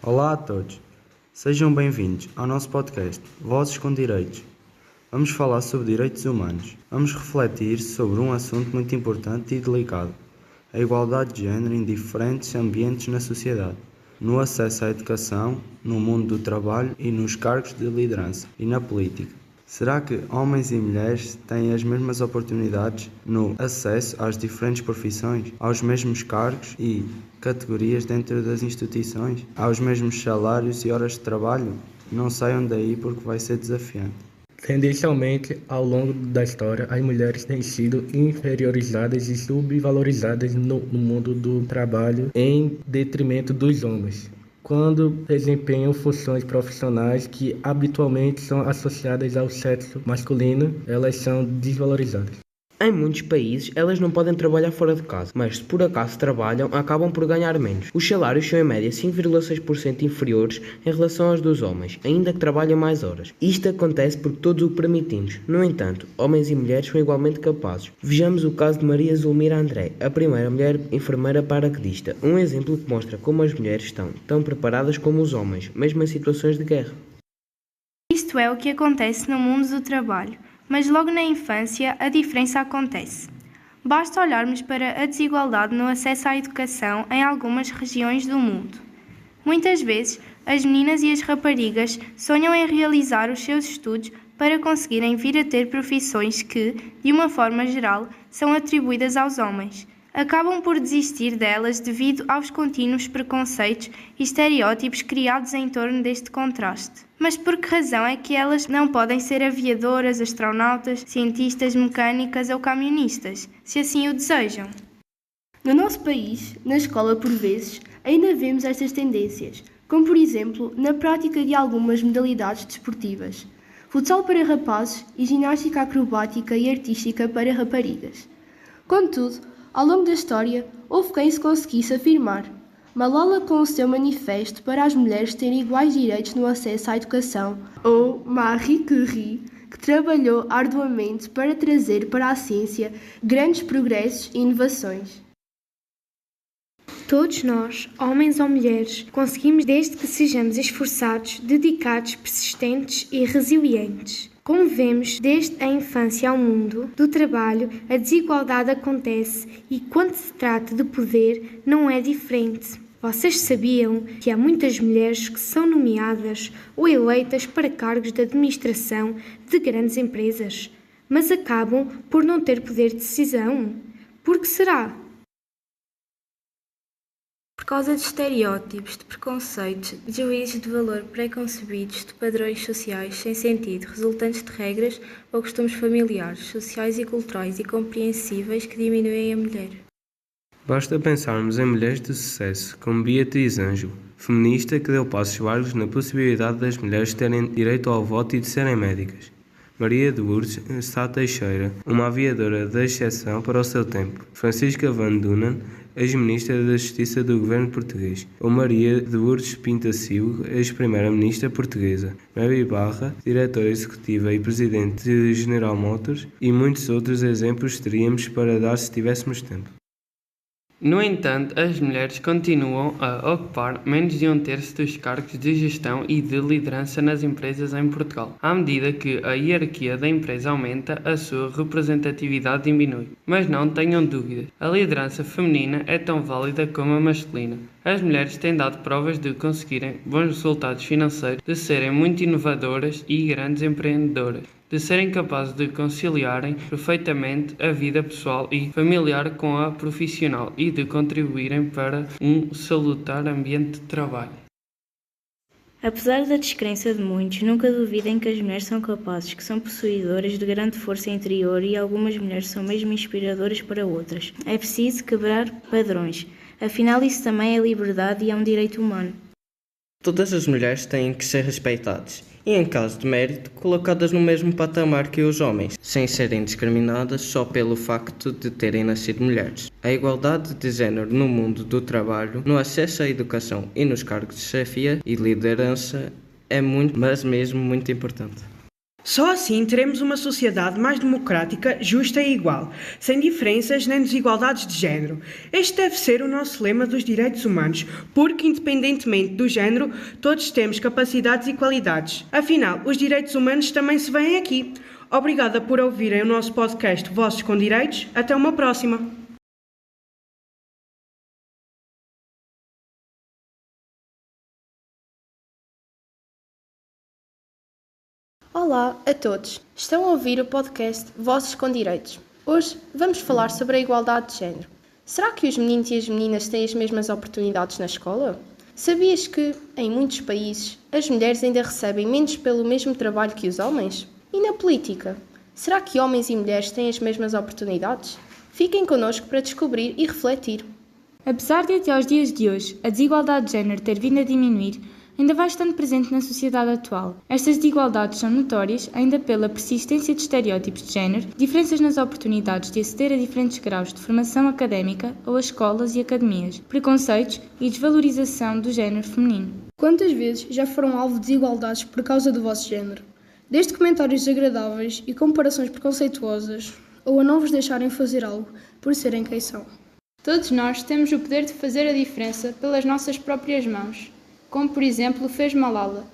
Olá a todos, sejam bem-vindos ao nosso podcast Vozes com Direitos. Vamos falar sobre direitos humanos. Vamos refletir sobre um assunto muito importante e delicado: a igualdade de género em diferentes ambientes na sociedade, no acesso à educação, no mundo do trabalho e nos cargos de liderança e na política. Será que homens e mulheres têm as mesmas oportunidades no acesso às diferentes profissões, aos mesmos cargos e categorias dentro das instituições, aos mesmos salários e horas de trabalho? Não saiam daí porque vai ser desafiante. Tendencialmente, ao longo da história, as mulheres têm sido inferiorizadas e subvalorizadas no mundo do trabalho em detrimento dos homens, quando desempenham funções profissionais que habitualmente são associadas ao sexo masculino, elas são desvalorizadas. Em muitos países, elas não podem trabalhar fora de casa, mas se por acaso trabalham, acabam por ganhar menos. Os salários são em média 5,6% inferiores em relação aos dos homens, ainda que trabalhem mais horas. Isto acontece porque todos o permitimos. No entanto, homens e mulheres são igualmente capazes. Vejamos o caso de Maria Zulmira André, a primeira mulher enfermeira paraquedista, um exemplo que mostra como as mulheres estão tão preparadas como os homens, mesmo em situações de guerra. Isto é o que acontece no mundo do trabalho. Mas logo na infância a diferença acontece. Basta olharmos para a desigualdade no acesso à educação em algumas regiões do mundo. Muitas vezes, as meninas e as raparigas sonham em realizar os seus estudos para conseguirem vir a ter profissões que, de uma forma geral, são atribuídas aos homens. Acabam por desistir delas devido aos contínuos preconceitos e estereótipos criados em torno deste contraste. Mas por que razão é que elas não podem ser aviadoras, astronautas, cientistas, mecânicas ou camionistas, se assim o desejam? No nosso país, na escola por vezes, ainda vemos estas tendências, como por exemplo na prática de algumas modalidades desportivas. Futsal para rapazes e ginástica acrobática e artística para raparigas. Contudo, ao longo da história, houve quem se conseguisse afirmar. Malala com o seu manifesto para as mulheres terem iguais direitos no acesso à educação, ou Marie Curie, que trabalhou arduamente para trazer para a ciência grandes progressos e inovações. Todos nós, homens ou mulheres, conseguimos desde que sejamos esforçados, dedicados, persistentes e resilientes. Como vemos desde a infância ao mundo do trabalho, a desigualdade acontece e quando se trata de poder não é diferente. Vocês sabiam que há muitas mulheres que são nomeadas ou eleitas para cargos de administração de grandes empresas, mas acabam por não ter poder de decisão? Por que será? Por causa de estereótipos, de preconceitos, de juízos de valor pré-concebidos, de padrões sociais sem sentido, resultantes de regras ou costumes familiares, sociais e culturais e compreensíveis que diminuem a mulher. Basta pensarmos em mulheres de sucesso, como Beatriz Ângelo, feminista que deu passos largos na possibilidade das mulheres terem direito ao voto e de serem médicas. Maria de Lourdes Sá Teixeira, uma aviadora de exceção para o seu tempo. Francisca Van Dunen, ex-ministra da Justiça do governo português. Ou Maria de Lourdes Pintacilgo, ex-primeira-ministra portuguesa. Mary Barra, diretora executiva e presidente de General Motors. E muitos outros exemplos teríamos para dar se tivéssemos tempo. No entanto, as mulheres continuam a ocupar menos de um terço dos cargos de gestão e de liderança nas empresas em Portugal. À medida que a hierarquia da empresa aumenta, a sua representatividade diminui. Mas não tenham dúvidas, a liderança feminina é tão válida como a masculina. As mulheres têm dado provas de conseguirem bons resultados financeiros, de serem muito inovadoras e grandes empreendedoras, de serem capazes de conciliarem perfeitamente a vida pessoal e familiar com a profissional e de contribuírem para um salutar ambiente de trabalho. Apesar da descrença de muitos, nunca duvidem que as mulheres são capazes, que são possuidoras de grande força interior e algumas mulheres são mesmo inspiradoras para outras. É preciso quebrar padrões, afinal isso também é liberdade e é um direito humano. Todas as mulheres têm que ser respeitadas e, em caso de mérito, colocadas no mesmo patamar que os homens, sem serem discriminadas só pelo facto de terem nascido mulheres. A igualdade de género no mundo do trabalho, no acesso à educação e nos cargos de chefia e liderança é muito, mas mesmo muito importante. Só assim teremos uma sociedade mais democrática, justa e igual, sem diferenças nem desigualdades de género. Este deve ser o nosso lema dos direitos humanos, porque, independentemente do género, todos temos capacidades e qualidades. Afinal, os direitos humanos também se veem aqui. Obrigada por ouvirem o nosso podcast Vozes com Direitos. Até uma próxima! Olá a todos! Estão a ouvir o podcast Vozes com Direitos. Hoje vamos falar sobre a igualdade de género. Será que os meninos e as meninas têm as mesmas oportunidades na escola? Sabias que, em muitos países, as mulheres ainda recebem menos pelo mesmo trabalho que os homens? E na política? Será que homens e mulheres têm as mesmas oportunidades? Fiquem connosco para descobrir e refletir. Apesar de até aos dias de hoje a desigualdade de género ter vindo a diminuir, ainda vai estando presente na sociedade atual. Estas desigualdades são notórias ainda pela persistência de estereótipos de género, diferenças nas oportunidades de aceder a diferentes graus de formação académica ou a escolas e academias, preconceitos e desvalorização do género feminino. Quantas vezes já foram alvo de desigualdades por causa do vosso género? Desde comentários desagradáveis e comparações preconceituosas, ou a não vos deixarem fazer algo por serem quem são. Todos nós temos o poder de fazer a diferença pelas nossas próprias mãos, como por exemplo fez Malala,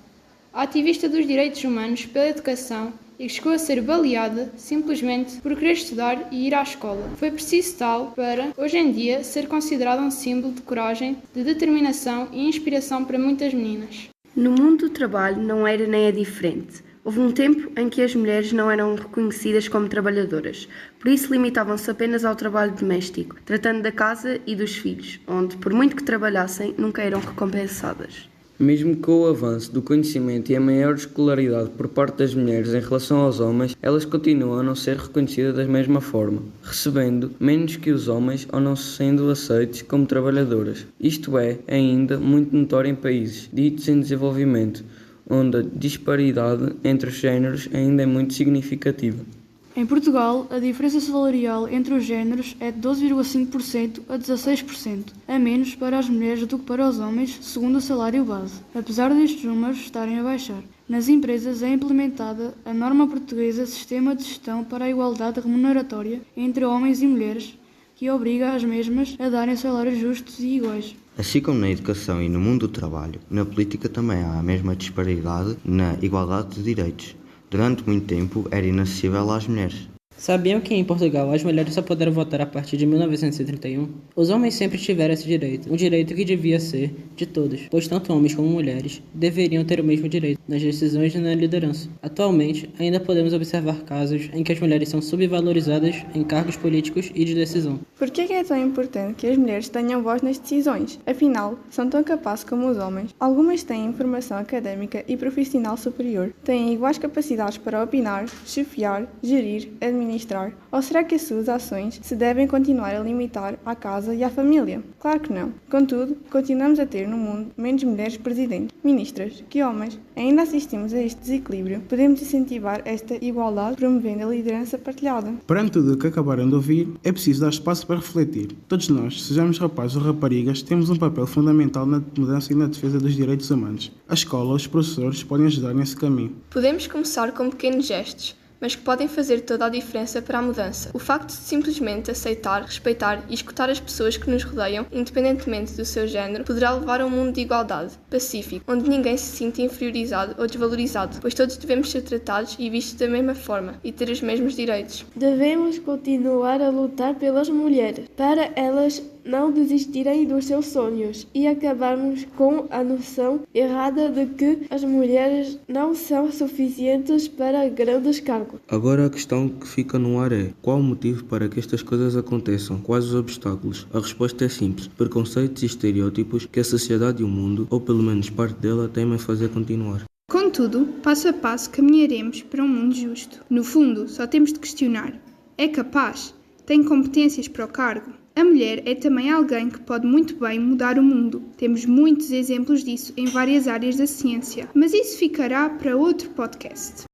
a ativista dos direitos humanos pela educação e que chegou a ser baleada simplesmente por querer estudar e ir à escola. Foi preciso tal para, hoje em dia, ser considerada um símbolo de coragem, de determinação e inspiração para muitas meninas. No mundo do trabalho não era nem é diferente. Houve um tempo em que as mulheres não eram reconhecidas como trabalhadoras, por isso limitavam-se apenas ao trabalho doméstico, tratando da casa e dos filhos, onde, por muito que trabalhassem, nunca eram recompensadas. Mesmo com o avanço do conhecimento e a maior escolaridade por parte das mulheres em relação aos homens, elas continuam a não ser reconhecidas da mesma forma, recebendo menos que os homens ou não sendo aceites como trabalhadoras. Isto é ainda muito notório em países ditos em desenvolvimento, onde a disparidade entre os géneros ainda é muito significativa. Em Portugal, a diferença salarial entre os géneros é de 12,5% a 16%, a menos para as mulheres do que para os homens, segundo o salário base, apesar destes números estarem a baixar. Nas empresas é implementada a norma portuguesa Sistema de Gestão para a Igualdade Remuneratória entre Homens e Mulheres, que obriga as mesmas a darem salários justos e iguais. Assim como na educação e no mundo do trabalho, na política também há a mesma disparidade na igualdade de direitos. Durante muito tempo era inacessível às mulheres. Sabiam que em Portugal as mulheres só puderam votar a partir de 1931? Os homens sempre tiveram esse direito, um direito que devia ser de todos, pois tanto homens como mulheres deveriam ter o mesmo direito nas decisões e na liderança. Atualmente, ainda podemos observar casos em que as mulheres são subvalorizadas em cargos políticos e de decisão. Por que é tão importante que as mulheres tenham voz nas decisões? Afinal, são tão capazes como os homens. Algumas têm formação académica e profissional superior, têm iguais capacidades para opinar, chefiar, gerir, administrar. Ou será que as suas ações se devem continuar a limitar à casa e à família? Claro que não. Contudo, continuamos a ter no mundo menos mulheres presidentes, ministras, que homens. Ainda assistimos a este desequilíbrio. Podemos incentivar esta igualdade promovendo a liderança partilhada. Perante tudo o que acabaram de ouvir, é preciso dar espaço para refletir. Todos nós, sejamos rapazes ou raparigas, temos um papel fundamental na mudança e na defesa dos direitos humanos. A escola, os professores podem ajudar nesse caminho. Podemos começar com pequenos gestos, mas que podem fazer toda a diferença para a mudança. O facto de simplesmente aceitar, respeitar e escutar as pessoas que nos rodeiam, independentemente do seu género, poderá levar a um mundo de igualdade, pacífico, onde ninguém se sinta inferiorizado ou desvalorizado, pois todos devemos ser tratados e vistos da mesma forma e ter os mesmos direitos. Devemos continuar a lutar pelas mulheres, para elas não desistirem dos seus sonhos e acabarmos com a noção errada de que as mulheres não são suficientes para grandes cargos. Agora a questão que fica no ar é: qual o motivo para que estas coisas aconteçam? Quais os obstáculos? A resposta é simples: preconceitos e estereótipos que a sociedade e o mundo, ou pelo menos parte dela, temem fazer continuar. Contudo, passo a passo caminharemos para um mundo justo. No fundo, só temos de questionar: é capaz? Tem competências para o cargo? A mulher é também alguém que pode muito bem mudar o mundo. Temos muitos exemplos disso em várias áreas da ciência, mas isso ficará para outro podcast.